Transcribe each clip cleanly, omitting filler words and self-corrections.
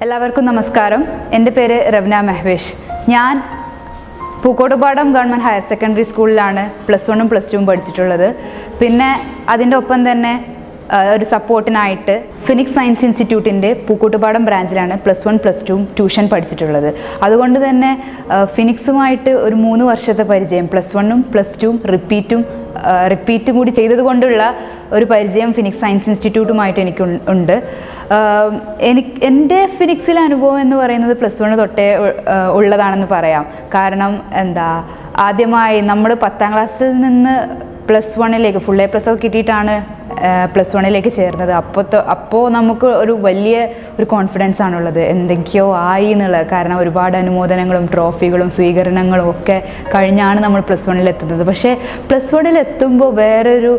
എല്ലാവർക്കും നമസ്കാരം. എൻ്റെ പേര് Rewna മehvish. ഞാൻ പൂക്കോട്ടുപാടം ഗവൺമെൻറ് ഹയർ സെക്കൻഡറി സ്കൂളിലാണ് +1ഉം +2ഉം പഠിച്ചിട്ടുള്ളത്. പിന്നെ അതിൻ്റെ ഒപ്പം തന്നെ ഒരു സപ്പോർട്ടിനായിട്ട് ഫിനിക്സ് സയൻസ് ഇൻസ്റ്റിറ്റ്യൂട്ടിൻ്റെ പൂക്കോട്ടുപാടം ബ്രാഞ്ചിലാണ് +1 +2ഉം ട്യൂഷൻ പഠിച്ചിട്ടുള്ളത്. അതുകൊണ്ട് തന്നെ ഫിനിക്സുമായിട്ട് ഒരു 3 വർഷത്തെ പരിചയം, +1ഉം +2ഉം റിപ്പീറ്റും കൂടി ചെയ്തതുകൊണ്ടുള്ള ഒരു പരിചയം ഫിനിക്സ് സയൻസ് ഇൻസ്റ്റിറ്റ്യൂട്ടുമായിട്ട് എനിക്കുണ്ട്. എൻ്റെ ഫിനിക്സിലെ അനുഭവം എന്ന് പറയുന്നത് +1 തൊട്ടേ ഉള്ളതാണെന്ന് പറയാം. കാരണം ആദ്യമായി നമ്മൾ 10ാം ക്ലാസ്സിൽ നിന്ന് +1ലേക്ക് ഫുൾ A+ ഒക്കെ കിട്ടിയിട്ടാണ് +1ലേക്ക് ചേർന്നത്. അപ്പോൾ നമുക്ക് ഒരു വലിയ ഒരു കോൺഫിഡൻസ് ആണുള്ളത്, എന്തൊക്കെയോ ആയി എന്നുള്ളത്. കാരണം ഒരുപാട് അനുമോദനങ്ങളും ട്രോഫികളും സ്വീകരണങ്ങളും ഒക്കെ കഴിഞ്ഞാണ് നമ്മൾ +1ൽ എത്തുന്നത്. പക്ഷേ +1ൽ എത്തുമ്പോൾ വേറൊരു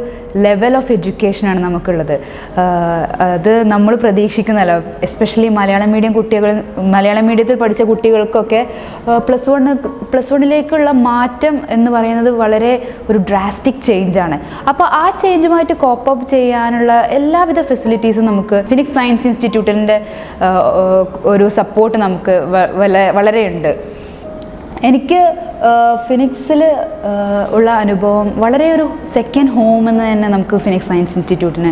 ലെവൽ ഓഫ് എഡ്യൂക്കേഷനാണ് നമുക്കുള്ളത്. അത് നമ്മൾ പ്രതീക്ഷിക്കുന്നതല്ല. എസ്പെഷ്യലി മലയാളം മീഡിയത്തിൽ പഠിച്ച കുട്ടികൾക്കൊക്കെ +1ലേക്കുള്ള മാറ്റം എന്ന് പറയുന്നത് വളരെ ഒരു ഡ്രാസ്റ്റിക് ചേഞ്ചാണ്. അപ്പോൾ ആ ചേഞ്ചുമായിട്ട് കോപ്പ് അപ്പ് ചെയ്യാനുള്ള എല്ലാവിധ ഫെസിലിറ്റീസും നമുക്ക് ഫിനിക്സ് സയൻസ് ഇൻസ്റ്റിറ്റ്യൂട്ടിൻ്റെ ഒരു സപ്പോർട്ട് നമുക്ക് വളരെയുണ്ട്. എനിക്ക് ഫിനിക്സിൽ ഉള്ള അനുഭവം വളരെ ഒരു സെക്കൻഡ് ഹോം എന്ന് തന്നെ നമുക്ക് ഫിനിക്സ് സയൻസ് ഇൻസ്റ്റിറ്റ്യൂട്ടിനെ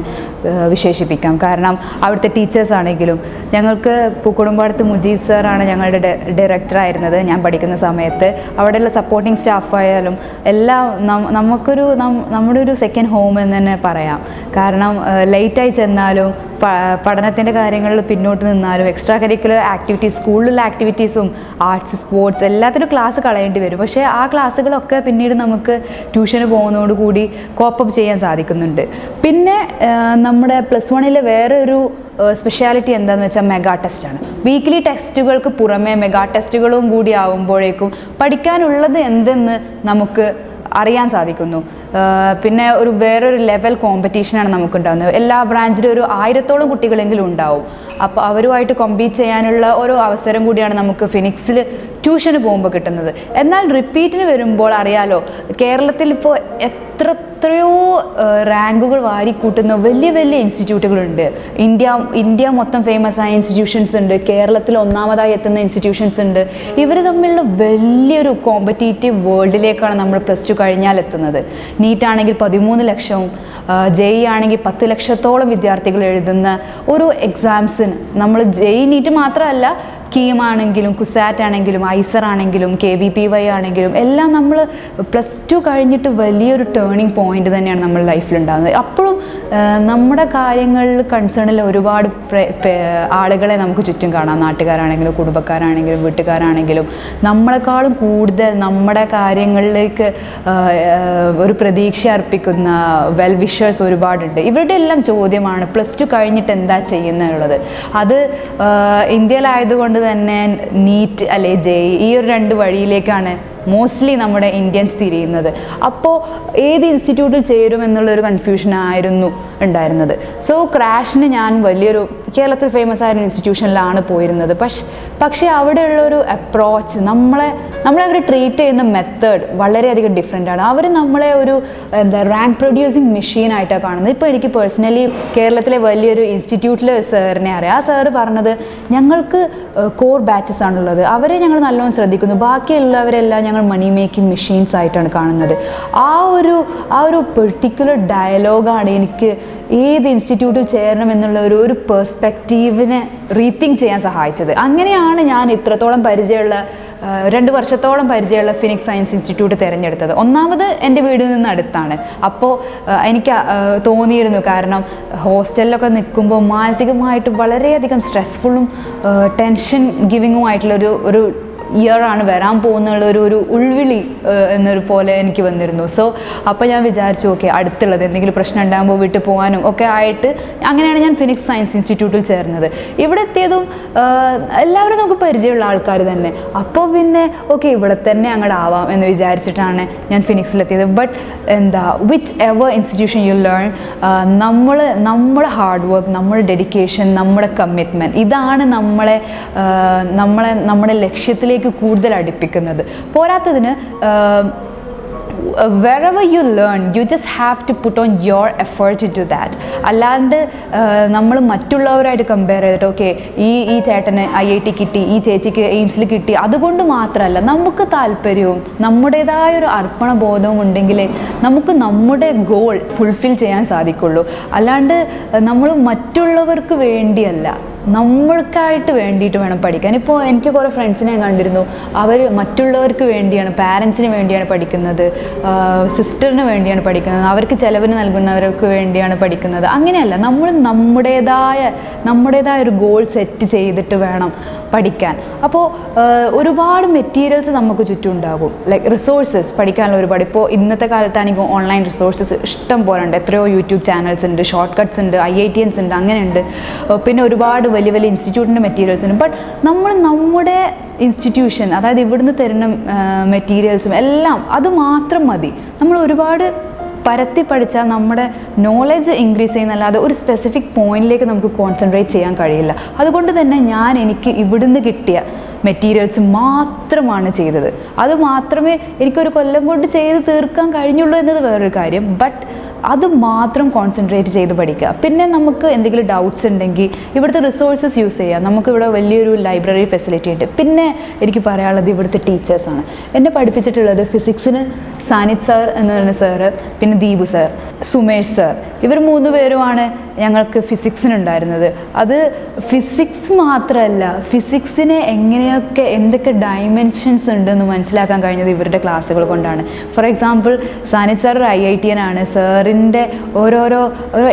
വിശേഷിപ്പിക്കാം. കാരണം അവിടുത്തെ ടീച്ചേഴ്സ് ആണെങ്കിലും, ഞങ്ങൾക്ക് പൂക്കോടുംപാടത്ത് മുജീബ് സാറാണ് ഞങ്ങളുടെ ഡയറക്ടറായിരുന്നത് ഞാൻ പഠിക്കുന്ന സമയത്ത്. അവിടെയുള്ള സപ്പോർട്ടിങ് സ്റ്റാഫായാലും എല്ലാം നമ്മുടെ ഒരു സെക്കൻഡ് ഹോം എന്ന് തന്നെ പറയാം. കാരണം ലേറ്റായി ചെന്നാലും പഠനത്തിൻ്റെ കാര്യങ്ങളിൽ പിന്നോട്ട് നിന്നാലും എക്സ്ട്രാ കരിക്കുലർ ആക്ടിവിറ്റീസ്, സ്കൂളിലുള്ള ആക്ടിവിറ്റീസും ആർട്സ്, സ്പോർട്സ് എല്ലാത്തിനും ക്ലാസ് കളയേണ്ടി വരും. പക്ഷേ ആ ക്ലാസ്സുകളൊക്കെ പിന്നീട് നമുക്ക് ട്യൂഷന് പോകുന്നതോടുകൂടി കോപ്പപ്പ് ചെയ്യാൻ സാധിക്കുന്നുണ്ട്. പിന്നെ നമ്മുടെ +1ലെ വേറെ ഒരു സ്പെഷ്യാലിറ്റി എന്താണെന്ന് വെച്ചാൽ മെഗാ ടെസ്റ്റാണ്. വീക്ക്ലി ടെസ്റ്റുകൾക്ക് പുറമെ മെഗാ ടെസ്റ്റുകളും കൂടി ആവുമ്പോഴേക്കും പഠിക്കാനുള്ളത് എന്തെന്ന് നമുക്ക് അറിയാൻ സാധിക്കുന്നു. പിന്നെ വേറൊരു ലെവൽ കോമ്പറ്റീഷനാണ് നമുക്കുണ്ടാകുന്നത്. എല്ലാ ബ്രാഞ്ചിലും ഒരു 1000ഓളം കുട്ടികളെങ്കിലും ഉണ്ടാവും. അപ്പോൾ അവരുമായിട്ട് കോമ്പീറ്റ് ചെയ്യാനുള്ള ഓരോ അവസരം കൂടിയാണ് നമുക്ക് ഫിനിക്സിൽ ട്യൂഷന് പോകുമ്പോൾ കിട്ടുന്നത്. എന്നാൽ റിപ്പീറ്റിന് വരുമ്പോൾ അറിയാലോ, കേരളത്തിൽ ഇപ്പോൾ എത്രയോ റാങ്കുകൾ വാരിക്കൂട്ടുന്ന വലിയ വലിയ ഇൻസ്റ്റിറ്റ്യൂട്ടുകളുണ്ട്. ഇന്ത്യ മൊത്തം ഫേമസ് ആയ ഇൻസ്റ്റിറ്റ്യൂഷൻസ് ഉണ്ട്, കേരളത്തിൽ ഒന്നാമതായി എത്തുന്ന ഇൻസ്റ്റിറ്റ്യൂഷൻസ് ഉണ്ട്. ഇവർ തമ്മിലുള്ള വലിയൊരു കോമ്പറ്റീറ്റീവ് വേൾഡിലേക്കാണ് നമ്മൾ +2 കഴിഞ്ഞാൽ എത്തുന്നത്. നീറ്റ് ആണെങ്കിൽ 13 ലക്ഷവും JEE ആണെങ്കിൽ 10 ലക്ഷത്തോളം വിദ്യാർത്ഥികൾ എഴുതുന്ന ഒരു എക്സാംസിന് നമ്മൾ JEE നീറ്റ് മാത്രമല്ല, കീം ആണെങ്കിലും കുസാറ്റ് ആണെങ്കിലും ഐസർ ആണെങ്കിലും KVPY ആണെങ്കിലും എല്ലാം നമ്മൾ +2 കഴിഞ്ഞിട്ട് വലിയൊരു ടേണിംഗ് പോയിന്റ് തന്നെയാണ് നമ്മൾ ലൈഫിലുണ്ടാകുന്നത്. അപ്പോഴും നമ്മുടെ കാര്യങ്ങളിൽ കൺസേണിൽ ഒരുപാട് ആളുകളെ നമുക്ക് ചുറ്റും കാണാം. നാട്ടുകാരാണെങ്കിലും കുടുംബക്കാരാണെങ്കിലും വീട്ടുകാരാണെങ്കിലും നമ്മളെക്കാളും കൂടുതൽ നമ്മുടെ കാര്യങ്ങളിലേക്ക് ഒരു പ്രതീക്ഷ അർപ്പിക്കുന്ന വെൽ വിഷേഴ്സ് ഒരുപാടുണ്ട്. ഇവരുടെ എല്ലാം ചോദ്യമാണ് +2 കഴിഞ്ഞിട്ട് എന്താ ചെയ്യുന്നുള്ളത്. അത് ഇന്ത്യയിലായതുകൊണ്ട് തന്നെ നീറ്റ് അല്ലെ JEE ഈ ഒരു 2 വഴിയിലേക്കാണ് മോസ്റ്റ്ലി നമ്മുടെ ഇന്ത്യൻസ് തിരിയുന്നത്. അപ്പോൾ ഏത് ഇൻസ്റ്റിറ്റ്യൂട്ടിൽ ചേരുമെന്നുള്ളൊരു കൺഫ്യൂഷനായിരുന്നു ഉണ്ടായിരുന്നത്. സോ ക്രാഷിന് ഞാൻ വലിയൊരു കേരളത്തിൽ ഫേമസ് ആയ ഒരു ഇൻസ്റ്റിറ്റ്യൂഷനിലാണ് പോയിരുന്നത്. പക്ഷേ അവിടെയുള്ളൊരു അപ്രോച്ച്, നമ്മളെ അവർ ട്രീറ്റ് ചെയ്യുന്ന മെത്തേഡ് വളരെയധികം ഡിഫറെൻ്റ് ആണ്. അവർ നമ്മളെ ഒരു റാങ്ക് പ്രൊഡ്യൂസിങ് മെഷീനായിട്ടാണ് കാണുന്നത്. ഇപ്പോൾ എനിക്ക് പേഴ്സണലി കേരളത്തിലെ വലിയൊരു ഇൻസ്റ്റിറ്റ്യൂട്ടിലെ സാറിനെ അറിയാം. ആ സാറ് പറഞ്ഞത്, ഞങ്ങൾക്ക് കോർ ബാച്ചസ് ആണുള്ളത്, അവരെ ഞങ്ങൾ നല്ലോണം ശ്രദ്ധിക്കുന്നു, ബാക്കിയുള്ളവരെല്ലാം ഞങ്ങൾ മണി മേക്കിംഗ് മെഷീൻസ് ആയിട്ടാണ് കാണുന്നത്. ആ ഒരു പെർട്ടിക്കുലർ ഡയലോഗാണ് എനിക്ക് ഏത് ഇൻസ്റ്റിറ്റ്യൂട്ടിൽ ചേരണം എന്നുള്ള ഒരു പെർസ്പെക്റ്റീവിനെ റീതിങ്ക് ചെയ്യാൻ സഹായിച്ചത്. അങ്ങനെയാണ് ഞാൻ ഇത്രത്തോളം പരിചയമുള്ള 2 വർഷത്തോളം പരിചയമുള്ള ഫിനിക്സ് സയൻസ് ഇൻസ്റ്റിറ്റ്യൂട്ട് തിരഞ്ഞെടുത്തത്. ഒന്നാമത് എൻ്റെ വീടിൽ നിന്ന് അടുത്താണ്. അപ്പോൾ എനിക്ക് തോന്നിയിരുന്നു, കാരണം ഹോസ്റ്റലിലൊക്കെ നിൽക്കുമ്പോൾ മാനസികമായിട്ട് വളരെയധികം സ്ട്രെസ്ഫുള്ളും ടെൻഷൻ ഗിവിങ്ങുമായിട്ടുള്ള ഒരു ഇയറാണ് വരാൻ പോകുന്നുള്ള ഒരു ഉൾവിളി എന്നൊരു പോലെ എനിക്ക് വന്നിരുന്നു. സോ അപ്പോൾ ഞാൻ വിചാരിച്ചു, ഓക്കെ, അടുത്തുള്ളത് എന്തെങ്കിലും പ്രശ്നം ഉണ്ടാകുമ്പോൾ വീട്ടിൽ പോകാനും ഒക്കെ ആയിട്ട് അങ്ങനെയാണ് ഞാൻ ഫിനിക്സ് സയൻസ് ഇൻസ്റ്റിറ്റ്യൂട്ടിൽ ചേർന്നത്. ഇവിടെ എത്തിയതും എല്ലാവരും നമുക്ക് പരിചയമുള്ള ആൾക്കാർ തന്നെ. അപ്പോൾ പിന്നെ ഓക്കെ, ഇവിടെ തന്നെ അങ്ങോട്ട് ആവാം എന്ന് വിചാരിച്ചിട്ടാണ് ഞാൻ ഫിനിക്സിലെത്തിയത്. But whichever institution you learn, നമ്മുടെ ഹാർഡ് വർക്ക്, നമ്മുടെ ഡെഡിക്കേഷൻ, നമ്മുടെ കമ്മിറ്റ്മെൻറ്റ്, ഇതാണ് നമ്മുടെ ലക്ഷ്യത്തിലേക്ക് കൂടുതൽ അടുപ്പിക്കുന്നത്. പോരാത്തതിന് wherever you learn, you just have to put on your effort to do that. അല്ലാണ്ട് നമ്മൾ മറ്റുള്ളവരായിട്ട് കമ്പയർ ചെയ്തിട്ട് ഓക്കെ ഈ ചേട്ടന് IIT കിട്ടി, ഈ ചേച്ചിക്ക് എയിംസിൽ കിട്ടി, അതുകൊണ്ട് മാത്രമല്ല നമുക്ക് താല്പര്യവും നമ്മുടേതായ ഒരു അർപ്പണ ബോധവും ഉണ്ടെങ്കിലേ നമുക്ക് നമ്മുടെ ഗോൾ ഫുൾഫിൽ ചെയ്യാൻ സാധിക്കുള്ളൂ. അല്ലാണ്ട് നമ്മൾ മറ്റുള്ളവർക്ക് വേണ്ടിയല്ല, നമ്മൾക്കായിട്ട് വേണ്ടിയിട്ട് വേണം പഠിക്കാൻ. ഇപ്പോൾ എനിക്ക് കുറേ ഫ്രണ്ട്സിനെ ഞാൻ കണ്ടിരുന്നു, അവർ മറ്റുള്ളവർക്ക് വേണ്ടിയാണ്, പാരൻസിന് വേണ്ടിയാണ് പഠിക്കുന്നത്, സിസ്റ്ററിന് വേണ്ടിയാണ് പഠിക്കുന്നത്, അവർക്ക് ചിലവിന് നൽകുന്നവർക്ക് വേണ്ടിയാണ് പഠിക്കുന്നത്. അങ്ങനെയല്ല, നമ്മൾ നമ്മുടേതായ ഒരു ഗോൾ സെറ്റ് ചെയ്തിട്ട് വേണം പഠിക്കാൻ. അപ്പോൾ ഒരുപാട് മെറ്റീരിയൽസ് നമുക്ക് ചുറ്റും ഉണ്ടാകും, ലൈക്ക് റിസോഴ്സസ് പഠിക്കാനുള്ള ഒരുപാട്. ഇപ്പോൾ ഇന്നത്തെ കാലത്താണെങ്കിൽ ഓൺലൈൻ റിസോഴ്സസ് ഇഷ്ടം പോലെ ഉണ്ട്. എത്രയോ യൂട്യൂബ് ചാനൽസ് ഉണ്ട്, ഷോർട്ട് കട്ട്സ് ഉണ്ട്, IITians ഉണ്ട്, അങ്ങനെയുണ്ട്. പിന്നെ ഒരുപാട് വലിയ വലിയ ഇൻസ്റ്റിറ്റ്യൂട്ടിൻ്റെ മെറ്റീരിയൽസ് ഉണ്ട്. ബട്ട് നമ്മുടെ ഇൻസ്റ്റിറ്റ്യൂഷൻ, അതായത് ഇവിടുന്ന് തരുന്ന മെറ്റീരിയൽസും എല്ലാം അത് മാത്രം മതി. നമ്മൾ ഒരുപാട് പരത്തി പഠിച്ചാൽ നമ്മുടെ നോളജ് ഇൻക്രീസ് ചെയ്യുന്നല്ലാതെ ഒരു സ്പെസിഫിക് പോയിന്റിലേക്ക് നമുക്ക് കോൺസെൻട്രേറ്റ് ചെയ്യാൻ കഴിയില്ല. അതുകൊണ്ട് തന്നെ എനിക്ക് ഇവിടുന്ന് കിട്ടിയ മെറ്റീരിയൽസ് മാത്രമാണ് ചെയ്തത്. അത് മാത്രമേ എനിക്കൊരു കൊല്ലം കൊണ്ട് ചെയ്ത് തീർക്കാൻ കഴിഞ്ഞുള്ളൂ എന്നത് വേറൊരു കാര്യം. ബട്ട് അത് മാത്രം കോൺസെൻട്രേറ്റ് ചെയ്ത് പഠിക്കുക. പിന്നെ നമുക്ക് എന്തെങ്കിലും ഡൗട്ട്സ് ഉണ്ടെങ്കിൽ ഇവിടുത്തെ റിസോഴ്സസ് യൂസ് ചെയ്യാം. നമുക്കിവിടെ വലിയൊരു ലൈബ്രറി ഫെസിലിറ്റി ഉണ്ട്. പിന്നെ എനിക്ക് പറയാനുള്ളത് ഇവിടുത്തെ ടീച്ചേഴ്സാണ്. എന്നെ പഠിപ്പിച്ചിട്ടുള്ളത് ഫിസിക്സിന് സാനിത് സാർ എന്ന് പറയുന്ന സാറ്, പിന്നെ ദീപു സാർ, സുമേഷ് സാർ, ഇവർ 3 പേരുമാണ് ഞങ്ങൾക്ക് ഫിസിക്സിനുണ്ടായിരുന്നത്. അത് ഫിസിക്സ് മാത്രമല്ല, ഫിസിക്സിനെ എന്തൊക്കെ ഡയമെൻഷൻസ് ഉണ്ടെന്ന് മനസ്സിലാക്കാൻ കഴിഞ്ഞത് ഇവരുടെ ക്ലാസ്സുകൾ കൊണ്ടാണ്. ഫോർ എക്സാമ്പിൾ സാനിത് സാർ ഒരു IITian ആണ്. സാറിൻ്റെ ഓരോ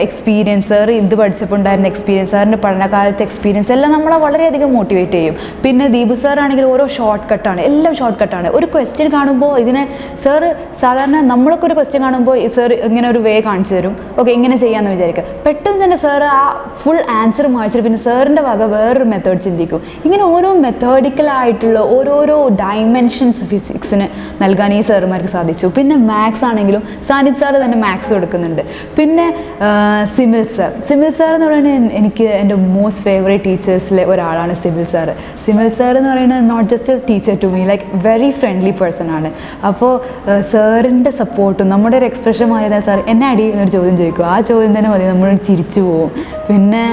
എക്സ്പീരിയൻസ്, സാർ ഇത് പഠിച്ചപ്പോൾ ഉണ്ടായിരുന്ന എക്സ്പീരിയൻസ്, സാറിൻ്റെ പഠനകാലത്തെ എക്സ്പീരിയൻസ് എല്ലാം നമ്മളെ വളരെയധികം മോട്ടിവേറ്റ് ചെയ്യും. പിന്നെ ദീപു സാർ ആണെങ്കിൽ ഓരോ ഷോർട്ട് കട്ടാണ്, എല്ലാം ഷോർട്ട് കട്ടാണ്. ഒരു ക്വസ്റ്റ്യൻ കാണുമ്പോൾ ഇതിനെ സാറ് സാധാരണ നമ്മളൊക്കെ ഒരു ക്വസ്റ്റ്യൻ കാണുമ്പോൾ സാർ ഇങ്ങനെ ഒരു വേ കാണിച്ചു തരും, ഓക്കെ ഇങ്ങനെ ചെയ്യാമെന്ന് വിചാരിക്കുക. പെട്ടെന്ന് തന്നെ സാർ ആ ഫുൾ ആൻസർ വായിച്ചിട്ട് പിന്നെ സാറിൻ്റെ വക വേറൊരു മെത്തേഡ് ചിന്തിക്കും. ഇങ്ങനെ ഓരോ മെത്തേഡിക്കലായിട്ടുള്ള ഓരോരോ ഡയമെൻഷൻസ് ഫിസിക്സിന് നൽകാൻ ഈ സാറുമാർക്ക് സാധിച്ചു. പിന്നെ മാത്സ് ആണെങ്കിലും സാനിത് സാർ തന്നെ മാത്സ് കൊടുക്കുന്നുണ്ട്. പിന്നെ സിമിൽ സാർ എന്ന് പറയുന്നത് എനിക്ക് എൻ്റെ മോസ്റ്റ് ഫേവറേറ്റ് ടീച്ചേഴ്സിലെ ഒരാളാണ് സിമിൽ സാർ എന്ന് പറയുന്നത് not just a teacher to me, like very friendly person ആണ്. അപ്പോൾ സാറിൻ്റെ സപ്പോർട്ടും നമ്മുടെ ഒരു എക്സ്പ്രഷൻ മാറിയതാ സാർ എന്നെ അടി എന്നൊരു ചോദ്യം ചോദിക്കും. ആ ചോദ്യം തന്നെ മതി, നമ്മൾ ചിരിച്ചു പോവും. പിന്നെ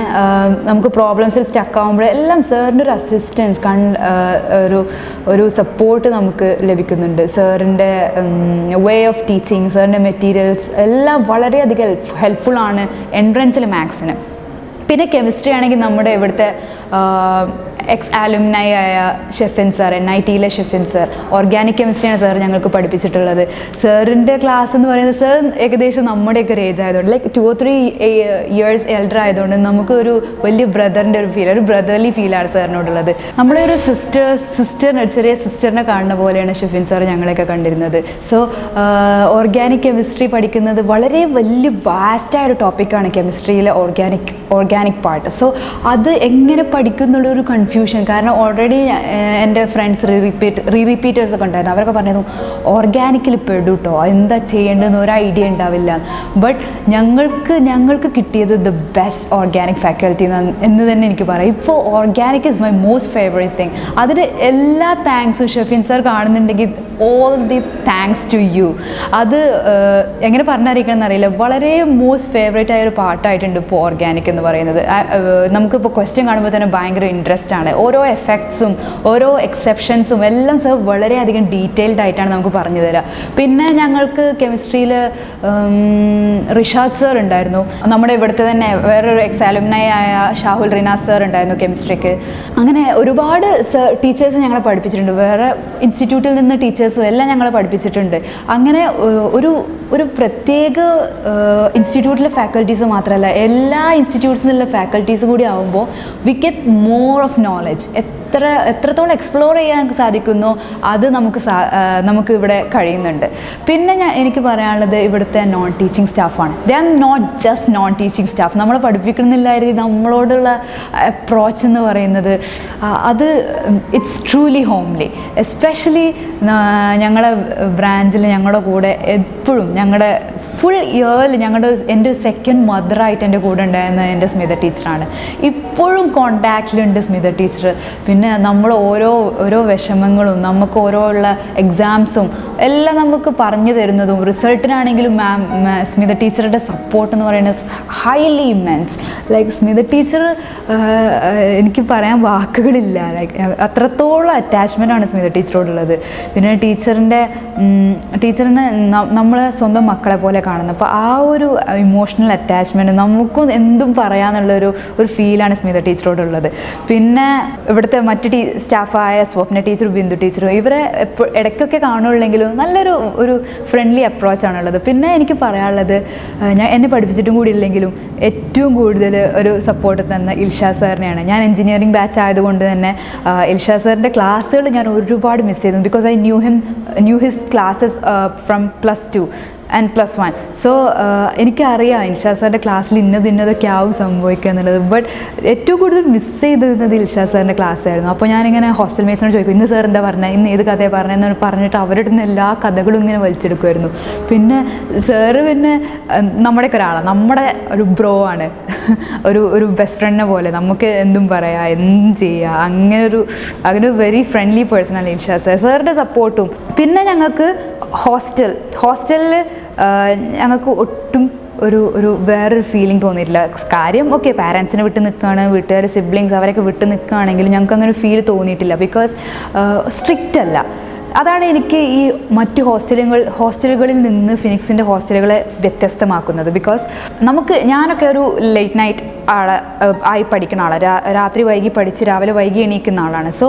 നമുക്ക് പ്രോബ്ലംസിൽ സ്റ്റക്ക് ആകുമ്പോഴെല്ലാം സാറിൻ്റെ ഒരു അസിസ്റ്റൻസ് ഒരു സപ്പോർട്ട് നമുക്ക് ലഭിക്കുന്നുണ്ട്. സാറിൻ്റെ വേ ഓഫ് ടീച്ചിങ്, സാറിൻ്റെ മെറ്റീരിയൽസ് എല്ലാം വളരെയധികം ഹെൽപ്ഫുള്ളാണ് എൻട്രൻസിൽ മാത്സിന്. പിന്നെ കെമിസ്ട്രി ആണെങ്കിൽ നമ്മുടെ ഇവിടുത്തെ alumni ആയ ഷെഫിൻ സാർ, NITയിലെ ഷെഫിൻ സാർ, ഓർഗാനിക് കെമിസ്ട്രിയാണ് സാർ ഞങ്ങൾക്ക് പഠിപ്പിച്ചിട്ടുള്ളത്. സാറിൻ്റെ ക്ലാസ് എന്ന് പറയുന്നത് സാർ ഏകദേശം നമ്മുടെയൊക്കെ ഒരു ഏജ് ആയതുകൊണ്ട്, ലൈക്ക് 2 or 3 years എൽഡർ ആയതുകൊണ്ട് നമുക്കൊരു വലിയ ബ്രദറിൻ്റെ ഒരു ബ്രദർലി ഫീലാണ് സാറിനോടുള്ളത്. നമ്മുടെ ഒരു ചെറിയ സിസ്റ്ററിനെ കാണുന്ന പോലെയാണ് ഷെഫിൻ സാർ ഞങ്ങളെയൊക്കെ കണ്ടിരുന്നത്. സോ ഓർഗാനിക് കെമിസ്ട്രി പഠിക്കുന്നത് വളരെ വലിയ വാസ്റ്റായ ഒരു ടോപ്പിക്കാണ് കെമിസ്ട്രിയിലെ ഓർഗാനിക് പാർട്ട്. സോ അത് എങ്ങനെ പഠിക്കുന്നുള്ളൊരു കൺഫ്യൂഷൻ. കാരണം ഓൾറെഡി എൻ്റെ ഫ്രണ്ട്സ് റീറിപ്പീറ്റേഴ്സ് ഒക്കെ ഉണ്ടായിരുന്നു. അവരൊക്കെ പറഞ്ഞിരുന്നു ഓർഗാനിക്കിൽ പെടുട്ടോ, എന്താ ചെയ്യേണ്ടതെന്ന് ഒരു ഐഡിയ ഉണ്ടാവില്ല. ബട്ട് ഞങ്ങൾക്ക് കിട്ടിയത് ദ ബെസ്റ്റ് ഓർഗാനിക് ഫാക്കൽറ്റി എന്ന് തന്നെ എനിക്ക് പറയാം. ഇപ്പോൾ organic is my most favourite thing. അതിന് എല്ലാ താങ്ക്സും ഷെഫിൻ സാർ കാണുന്നുണ്ടെങ്കിൽ all the thanks to you. അത് എങ്ങനെ പറഞ്ഞറിയിക്കണം എന്നറിയില്ല, വളരെ മോസ്റ്റ് ഫേവറേറ്റ് ആയൊരു പാർട്ടായിട്ടുണ്ട് ഇപ്പോൾ ഓർഗാനിക് എന്ന് പറയുന്നത്. നമുക്കിപ്പോൾ ക്വസ്റ്റ്യൻ കാണുമ്പോൾ തന്നെ ഭയങ്കര ഇൻട്രസ്റ്റ് ആണ്. ഓരോ എഫക്ട്സും ഓരോ എക്സെപ്ഷൻസും എല്ലാം സാർ വളരെയധികം ഡീറ്റെയിൽഡ് ആയിട്ടാണ് നമുക്ക് പറഞ്ഞു തരിക. പിന്നെ ഞങ്ങൾക്ക് കെമിസ്ട്രിയിൽ റിഷാദ് സാർ ഉണ്ടായിരുന്നു. നമ്മുടെ ഇവിടുത്തെ തന്നെ വേറൊരു alumni ആയ ഷാഹുൽ റിനാസ് സാർ ഉണ്ടായിരുന്നു കെമിസ്ട്രിക്ക്. അങ്ങനെ ഒരുപാട് ടീച്ചേഴ്സ് ഞങ്ങളെ പഠിപ്പിച്ചിട്ടുണ്ട്. വേറെ ഇൻസ്റ്റിറ്റ്യൂട്ടിൽ നിന്ന് ടീച്ചേഴ്സും എല്ലാം ഞങ്ങളെ പഠിപ്പിച്ചിട്ടുണ്ട്. അങ്ങനെ ഒരു പ്രത്യേക ഇൻസ്റ്റിറ്റ്യൂട്ടിലെ ഫാക്കൽറ്റീസ് മാത്രമല്ല, എല്ലാ ഇൻസ്റ്റിറ്റ്യൂട്ട്സിലുള്ള ഫാക്കൽറ്റീസ് കൂടി ആകുമ്പോൾ we get more of knowledge. എത്രത്തോളം എക്സ്പ്ലോർ ചെയ്യാൻ സാധിക്കുന്നോ അത് നമുക്ക് ഇവിടെ കഴിയുന്നുണ്ട്. പിന്നെ എനിക്ക് പറയാനുള്ളത് ഇവിടുത്തെ നോൺ ടീച്ചിങ് സ്റ്റാഫാണ്. They are not just non teaching staff. നമ്മളെ പഠിപ്പിക്കണമെന്നില്ലായിരുന്നു നമ്മളോടുള്ള അപ്രോച്ച് എന്ന് പറയുന്നത് അത് ഇറ്റ്സ് ട്രൂലി ഹോംലി. എസ്പെഷ്യലി ഞങ്ങളുടെ ബ്രാഞ്ചിൽ ഞങ്ങളുടെ കൂടെ എപ്പോഴും ഞങ്ങളുടെ ഫുൾ ഇയറിൽ എൻ്റെ ഒരു സെക്കൻഡ് മദറായിട്ട് എൻ്റെ കൂടെ ഉണ്ടായിരുന്ന എൻ്റെ സ്മിത ടീച്ചറാണ്. ഇപ്പോഴും കോണ്ടാക്റ്റിലുണ്ട് സ്മിത ടീച്ചർ. പിന്നെ നമ്മൾ ഓരോ വിഷമങ്ങളും നമുക്ക് ഓരോ ഉള്ള എക്സാംസും എല്ലാം നമുക്ക് പറഞ്ഞു തരുന്നതും റിസൾട്ടിനാണെങ്കിലും സ്മിത ടീച്ചറുടെ സപ്പോർട്ട് എന്ന് പറയുന്നത് highly immense. Like Smitha teacher എനിക്ക് പറയാൻ വാക്കുകളില്ല. ലൈക്ക് അത്രത്തോളം അറ്റാച്ച്മെൻ്റ് ആണ് സ്മിത ടീച്ചറോടുള്ളത്. പിന്നെ ടീച്ചറിനെ നമ്മളെ സ്വന്തം മക്കളെ പോലെ കാണുന്നത്. അപ്പോൾ ആ ഒരു ഇമോഷണൽ അറ്റാച്ച്മെൻറ്റ് നമുക്കും എന്തും പറയാമെന്നുള്ളൊരു ഫീലാണ് സ്മിത ടീച്ചറോടുള്ളത്. പിന്നെ ഇവിടുത്തെ മറ്റ് സ്റ്റാഫായ സ്വപ്ന ടീച്ചറും ബിന്ദു ടീച്ചറും ഇവരെ ഇടയ്ക്കൊക്കെ കാണുള്ളെങ്കിലും നല്ലൊരു ഫ്രണ്ട്ലി അപ്രോച്ചാണുള്ളത്. പിന്നെ എനിക്ക് പറയാനുള്ളത്, എന്നെ പഠിപ്പിച്ചിട്ടും കൂടി ഇല്ലെങ്കിലും ഏറ്റവും കൂടുതൽ ഒരു സപ്പോർട്ട് തന്ന ഇൽഷാ സാറിനെയാണ്. ഞാൻ എഞ്ചിനീയറിംഗ് ബാച്ച് ആയതുകൊണ്ട് തന്നെ ഇൽഷാ സാറിൻ്റെ ക്ലാസ്സുകൾ ഞാൻ ഒരുപാട് മിസ് ചെയ്തു. Because I new his classes from +2 and +1. So എനിക്കറിയാം ഇൽഷാ സാറിൻ്റെ ക്ലാസ്സിൽ ഇന്നതൊക്കെ ആവും സംഭവിക്കുക എന്നുള്ളത്. ബട്ട് ഏറ്റവും കൂടുതൽ മിസ് ചെയ്തിരുന്നത് ഇൽഷാ സാറിൻ്റെ ക്ലാസ് ആയിരുന്നു. അപ്പോൾ ഞാനിങ്ങനെ ഹോസ്റ്റൽ മേറ്റ്സിനോട് ചോദിക്കും, ഇന്ന് സാർ എന്താ പറഞ്ഞത്, ഇന്ന് ഏത് കഥയാണ് പറഞ്ഞതെന്ന് പറഞ്ഞിട്ട് അവരുടെ നിന്ന് എല്ലാ കഥകളും ഇങ്ങനെ വലിച്ചെടുക്കുമായിരുന്നു. പിന്നെ സാറ് പിന്നെ നമ്മുടെയൊക്കെ ഒരാളാണ്, നമ്മുടെ ഒരു ബ്രോ ആണ്, ഒരു ബെസ്റ്റ് ഫ്രണ്ടിനെ പോലെ നമുക്ക് എന്തും പറയാം, എന്തും ചെയ്യാം. അങ്ങനെ വെരി ഫ്രണ്ട്ലി പേഴ്സണാണ് ഇൽഷാ സാർ. സാറിൻ്റെ സപ്പോർട്ടും. പിന്നെ ഞങ്ങൾക്ക് ഹോസ്റ്റലിൽ ഞങ്ങൾക്ക് ഒട്ടും ഒരു വേറൊരു ഫീലിംഗ് തോന്നിയിട്ടില്ല. കാര്യം ഓക്കെ, പാരൻസിനെ വിട്ട് നിൽക്കുകയാണ്, വീട്ടുകാർ സിബ്ലിങ്സ് അവരൊക്കെ വിട്ട് നിൽക്കുകയാണെങ്കിലും ഞങ്ങൾക്ക് അങ്ങനെ ഒരു ഫീൽ തോന്നിയിട്ടില്ല. ബിക്കോസ് സ്ട്രിക്റ്റ് അല്ല. അതാണ് എനിക്ക് ഈ മറ്റു ഹോസ്റ്റലുകളിൽ നിന്ന് ഫിനിക്സിൻ്റെ ഹോസ്റ്റലുകളെ വ്യത്യസ്തമാക്കുന്നത്. ബിക്കോസ് ഞാനൊക്കെ ഒരു ലേറ്റ് നൈറ്റ് ആയി പഠിക്കുന്ന ആളാണ്. രാത്രി വൈകി പഠിച്ച് രാവിലെ വൈകി എണീക്കുന്ന ആളാണ്. സോ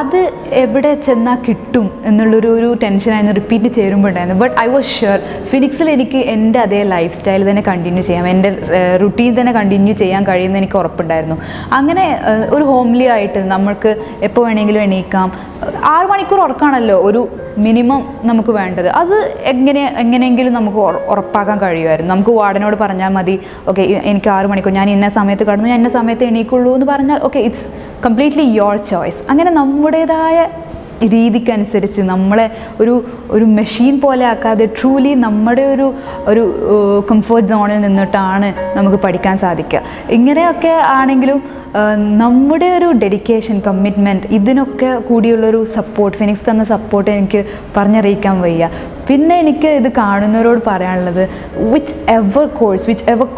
അത് എവിടെ ചെന്നാൽ കിട്ടും എന്നുള്ളൊരു ടെൻഷനായിരുന്നു റിപ്പീറ്റ് ചേരുമ്പോൾ ഉണ്ടായിരുന്നു. ബട്ട് ഐ വാസ് ഷുവർ ഫിനിക്സിൽ എനിക്ക് എൻ്റെ അതേ ലൈഫ് സ്റ്റൈൽ തന്നെ കണ്ടിന്യൂ ചെയ്യാം, എൻ്റെ റുട്ടീൻ തന്നെ കണ്ടിന്യൂ ചെയ്യാൻ കഴിയുമെന്ന് എനിക്ക് ഉറപ്പുണ്ടായിരുന്നു. അങ്ങനെ ഒരു ഹോംലി ആയിട്ട് നമ്മൾക്ക് എപ്പോൾ വേണമെങ്കിലും എണീക്കാം. 6 മണിക്കൂർ ഉറക്കമാണല്ലോ ഒരു മിനിമം നമുക്ക് വേണ്ടത്. അത് എങ്ങനെയെങ്കിലും നമുക്ക് ഉറപ്പാക്കാൻ കഴിയുമായിരുന്നു. നമുക്ക് വാർഡനോട് പറഞ്ഞാൽ മതി, ഓക്കെ എനിക്ക് 6 മണിക്കൂർ, ഞാൻ ഇന്ന സമയത്ത് കിടന്നു, ഞാൻ ഇന്ന സമയത്ത് എണീക്കുള്ളൂ എന്ന് പറഞ്ഞാൽ okay, it's completely your choice. അങ്ങനെ നമ്മുടേതായ രീതിക്കനുസരിച്ച് നമ്മളെ ഒരു മെഷീൻ പോലെ ആക്കാതെ ട്രൂലി നമ്മുടെ ഒരു കംഫർട്ട് സോണിൽ നിന്നിട്ടാണ് നമുക്ക് പഠിക്കാൻ സാധിക്കുക. ഇങ്ങനെയൊക്കെ ആണെങ്കിലും നമ്മുടെ ഒരു ഡെഡിക്കേഷൻ, കമ്മിറ്റ്മെൻറ്റ്, ഇതിനൊക്കെ കൂടിയുള്ളൊരു സപ്പോർട്ട്, ഫിനിക്സ് തന്ന സപ്പോർട്ട് എനിക്ക് പറഞ്ഞറിയിക്കാൻ വയ്യ. പിന്നെ എനിക്ക് ഇത് കാണുന്നവരോട് പറയാനുള്ളത്, വിച്ച് എവർ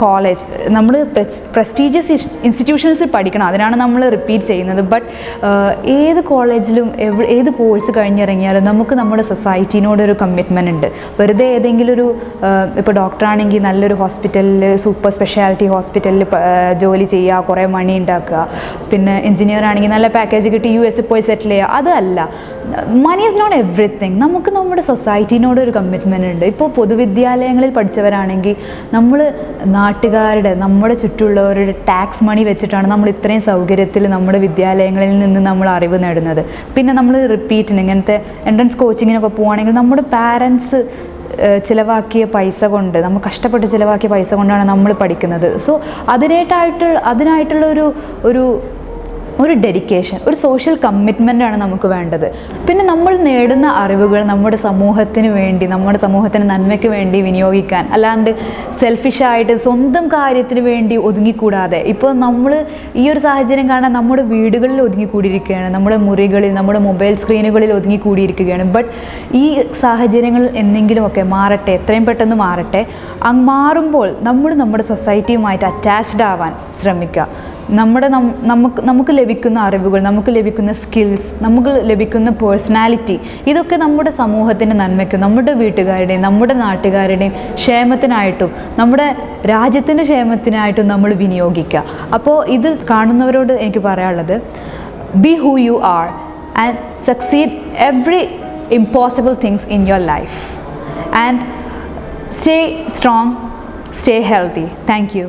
കോളേജ് നമ്മൾ പ്രസ്റ്റീജിയസ് ഇൻസ്റ്റിറ്റ്യൂഷൻസിൽ പഠിക്കണം, അതിനാണ് നമ്മൾ റിപ്പീറ്റ് ചെയ്യുന്നത്. ബട്ട് ഏത് കോളേജിലും ഏത് കോഴ്സ് കഴിഞ്ഞിറങ്ങിയാലും നമുക്ക് നമ്മുടെ സൊസൈറ്റീനോടൊരു കമ്മിറ്റ്മെൻ്റ് ഉണ്ട്. വെറുതെ ഏതെങ്കിലും ഇപ്പോൾ ഡോക്ടറാണെങ്കിൽ നല്ലൊരു ഹോസ്പിറ്റലിൽ, സൂപ്പർ സ്പെഷ്യാലിറ്റി ഹോസ്പിറ്റലിൽ ജോലി ചെയ്യുക, കുറേ മണി ഉണ്ടാക്കുക. പിന്നെ എഞ്ചിനീയർ ആണെങ്കിൽ നല്ല പാക്കേജ് കിട്ടി US പോയി സെറ്റിൽ ചെയ്യുക, അതല്ല. Money is not everything. നമുക്ക് നമ്മുടെ സൊസൈറ്റീനോട് ഒരു കമ്മിറ്റ്മെൻ്റ് ഉണ്ട്. ഇപ്പോൾ പൊതുവിദ്യാലയങ്ങളിൽ പഠിച്ചവരാണെങ്കിൽ നമ്മൾ നമ്മുടെ ചുറ്റുമുള്ളവരുടെ ടാക്സ് മണി വെച്ചിട്ടാണ് നമ്മൾ ഇത്രയും സൗകര്യത്തിൽ നമ്മുടെ വിദ്യാലയങ്ങളിൽ നിന്ന് നമ്മൾ അറിവ് നേടുന്നത്. പിന്നെ നമ്മൾ റിപ്പീറ്റിന് ഇങ്ങനത്തെ എൻട്രൻസ് കോച്ചിങ്ങിനൊക്കെ പോവുകയാണെങ്കിൽ നമ്മുടെ പാരൻസ് ചിലവാക്കിയ പൈസ കൊണ്ട്, നമ്മൾ കഷ്ടപ്പെട്ട് ചിലവാക്കിയ പൈസ കൊണ്ടാണ് നമ്മൾ പഠിക്കുന്നത്. സോ അതിനായിട്ടുള്ള ഒരു ഡെഡിക്കേഷൻ, ഒരു സോഷ്യൽ കമ്മിറ്റ്മെൻ്റാണ് നമുക്ക് വേണ്ടത്. പിന്നെ നമ്മൾ നേടുന്ന അറിവുകൾ നമ്മുടെ സമൂഹത്തിന് വേണ്ടി, നമ്മുടെ സമൂഹത്തിന് നന്മയ്ക്ക് വേണ്ടി വിനിയോഗിക്കാൻ, അല്ലാണ്ട് സെൽഫിഷായിട്ട് സ്വന്തം കാര്യത്തിന് വേണ്ടി ഒതുങ്ങിക്കൂടാതെ. ഇപ്പോൾ നമ്മൾ ഈ ഒരു സാഹചര്യം കാണാൻ നമ്മുടെ വീടുകളിൽ ഒതുങ്ങിക്കൂടിയിരിക്കുകയാണ്, നമ്മുടെ മുറികളിൽ, നമ്മുടെ മൊബൈൽ സ്ക്രീനുകളിൽ ഒതുങ്ങിക്കൂടിയിരിക്കുകയാണ്. ബട്ട് ഈ സാഹചര്യങ്ങൾ എന്തെങ്കിലുമൊക്കെ മാറട്ടെ, എത്രയും പെട്ടെന്ന് മാറട്ടെ. മാറുമ്പോൾ നമ്മുടെ സൊസൈറ്റിയുമായിട്ട് അറ്റാച്ച്ഡ് ആവാൻ ശ്രമിക്കുക. നമുക്ക് ലഭിക്കുന്ന അറിവുകൾ, നമുക്ക് ലഭിക്കുന്ന സ്കിൽസ്, നമുക്ക് ലഭിക്കുന്ന പേഴ്സണാലിറ്റി, ഇതൊക്കെ നമ്മുടെ സമൂഹത്തിൻ്റെ നന്മയ്ക്കും, നമ്മുടെ വീട്ടുകാരുടെയും നമ്മുടെ നാട്ടുകാരുടെയും ക്ഷേമത്തിനായിട്ടും നമ്മുടെ രാജ്യത്തിൻ്റെ ക്ഷേമത്തിനായിട്ടും നമ്മൾ വിനിയോഗിക്കുക. അപ്പോൾ ഇത് കാണുന്നവരോട് എനിക്ക് പറയാനുള്ളത്, B who you are and succeed every impossible things in your life and stay strong, stay healthy. Thank you.